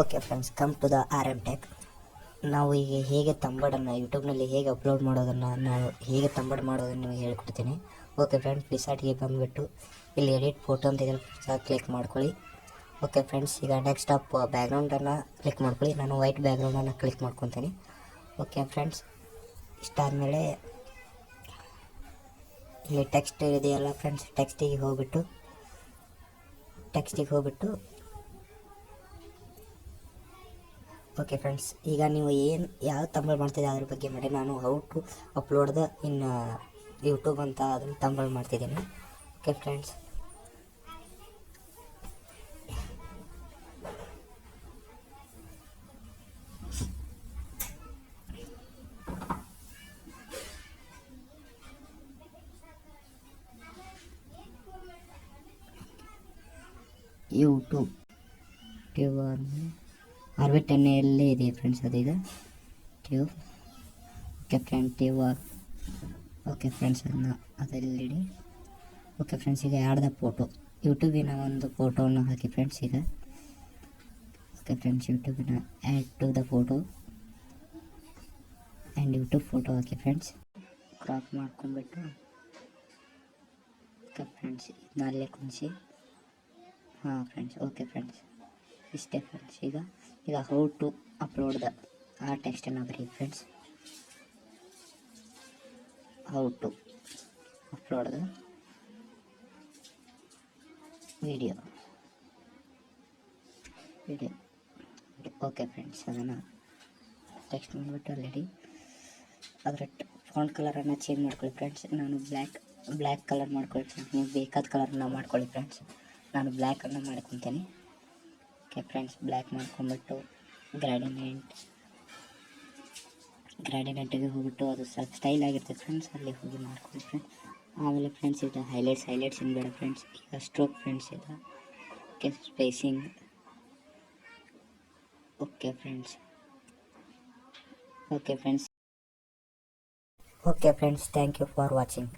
Okay friends, come to the RM tech. ನಾವು ಈಗ ಹೇಗೆ ತಂಬಡನ್ನು ಯೂಟ್ಯೂಬ್ನಲ್ಲಿ ಹೇಗೆ ಅಪ್ಲೋಡ್ ಮಾಡೋದನ್ನು ನಾವು ಹೇಗೆ ತಂಬಡು ಮಾಡೋದನ್ನು ನಿಮಗೆ ಹೇಳ್ಕೊಡ್ತೀನಿ. ಓಕೆ ಫ್ರೆಂಡ್ಸ್, ಪಿಸಾರ್ಟ್ಗೆ ಬಂದುಬಿಟ್ಟು ಇಲ್ಲಿ ಎಡಿಟ್ ಫೋಟೋ ಅಂತ ಇದೆ, ಕ್ಲಿಕ್ ಮಾಡ್ಕೊಳ್ಳಿ. ಓಕೆ ಫ್ರೆಂಡ್ಸ್, ಈಗ ನೆಕ್ಸ್ಟ್ ಬ್ಯಾಕ್ಗ್ರೌಂಡನ್ನು ಕ್ಲಿಕ್ ಮಾಡ್ಕೊಳ್ಳಿ. ನಾನು ವೈಟ್ ಬ್ಯಾಕ್ಗ್ರೌಂಡನ್ನು ಕ್ಲಿಕ್ ಮಾಡ್ಕೊತೀನಿ. ಓಕೆ ಫ್ರೆಂಡ್ಸ್, ಇಷ್ಟಾದಮೇಲೆ ಇಲ್ಲಿ ಟೆಕ್ಸ್ಟ್ ಇದೆಯಲ್ಲ ಫ್ರೆಂಡ್ಸ್, ಟೆಕ್ಸ್ಟಿಗೆ ಹೋಗ್ಬಿಟ್ಟು ಓಕೆ ಫ್ರೆಂಡ್ಸ್, ಈಗ ನೀವು ಯಾವ ತಂಬಲ್ ಮಾಡ್ತಿದ್ದೆ ಅದ್ರ ಬಗ್ಗೆ ಮಾಡಿ. ನಾನು how to upload the in YouTube ಅಂತ ಅದನ್ನು ತಂಬಲ್ ಮಾಡ್ತಿದ್ದೀನಿ. ಓಕೆ ಫ್ರೆಂಡ್ಸ್, ಯೂಟ್ಯೂಬ್ RV10 ಇದೆ ಫ್ರೆಂಡ್ಸ್, ಅದೀಗ tube. Okay friend, okay friends, ಅದಲ್ಲಿಡಿ. ಓಕೆ ಫ್ರೆಂಡ್ಸ್, ಈಗ ಆ್ಯಡ್ ದ ಫೋಟೋ, ಯೂಟ್ಯೂಬಿನ ಒಂದು ಫೋಟೋವನ್ನು ಹಾಕಿ ಫ್ರೆಂಡ್ಸ್. ಈಗ ಓಕೆ ಫ್ರೆಂಡ್ಸ್, ಯೂಟ್ಯೂಬಿನ add to the photo and YouTube photo ಹಾಕಿ ಫ್ರೆಂಡ್ಸ್. ಕ್ರಾಪ್ ಮಾಡ್ಕೊಂಡ್ಬಿಟ್ಟು ಓಕೆ ಫ್ರೆಂಡ್ಸ್, ಇದನ್ನ ಅಲ್ಲೇ ಕುಣಿಸಿ. ಹಾಂ ಫ್ರೆಂಡ್ಸ್, ಓಕೆ ಫ್ರೆಂಡ್ಸ್, ಇಷ್ಟೇ ಫ್ರೆಂಡ್ಸ್. ಈಗ ಹೌ ಟು ಅಪ್ಲೋಡ್ ದ ಆ ಟೆಕ್ಸ್ಟನ್ನು ಬರೀ friends. How to upload the video. Okay friends, ಅದನ್ನು ಟೆಕ್ಸ್ಟ್ ಮಾಡಿಬಿಟ್ಟು ಅಲ್ಲಿಡಿ. ಅದರ ಫಾಂಟ್ ಕಲರನ್ನು ಚೇಂಜ್ ಮಾಡ್ಕೊಳ್ಳಿ ಫ್ರೆಂಡ್ಸ್. ನಾನು ಬ್ಲ್ಯಾಕ್ ಕಲರ್ ಮಾಡ್ಕೊಳ್ಳಿ ಫ್ರೆಂಡ್ಸ್. ನೀವು ಬೇಕಾದ ಕಲರನ್ನು ಮಾಡ್ಕೊಳ್ಳಿ ಫ್ರೆಂಡ್ಸ್. ನಾನು ಬ್ಲ್ಯಾಕನ್ನು ಮಾಡ್ಕೊತೀನಿ. ಓಕೆ ಫ್ರೆಂಡ್ಸ್, ಬ್ಲ್ಯಾಕ್ ಮಾಡ್ಕೊಂಬಿಟ್ಟು ಗ್ರ್ಯಾಡಿನೆಂಟಿಗೆ ಹೋಗ್ಬಿಟ್ಟು ಅದು ಸ್ವಲ್ಪ ಸ್ಟೈಲ್ ಆಗಿರ್ತದೆ ಫ್ರೆಂಡ್ಸ್, ಅಲ್ಲಿ ಹೋಗಿ ಮಾಡ್ಕೊಳ್ಳಿ ಫ್ರೆಂಡ್ಸ್. ಆಮೇಲೆ ಫ್ರೆಂಡ್ಸ್, ಇದು ಹೈಲೈಟ್ಸ್ ಏನು ಬೇಡ ಫ್ರೆಂಡ್ಸ್. ಈಗ ಸ್ಟ್ರೋಕ್ ಫ್ರೆಂಡ್ಸ್, ಇದು okay, spacing. Okay friends, thank you for watching.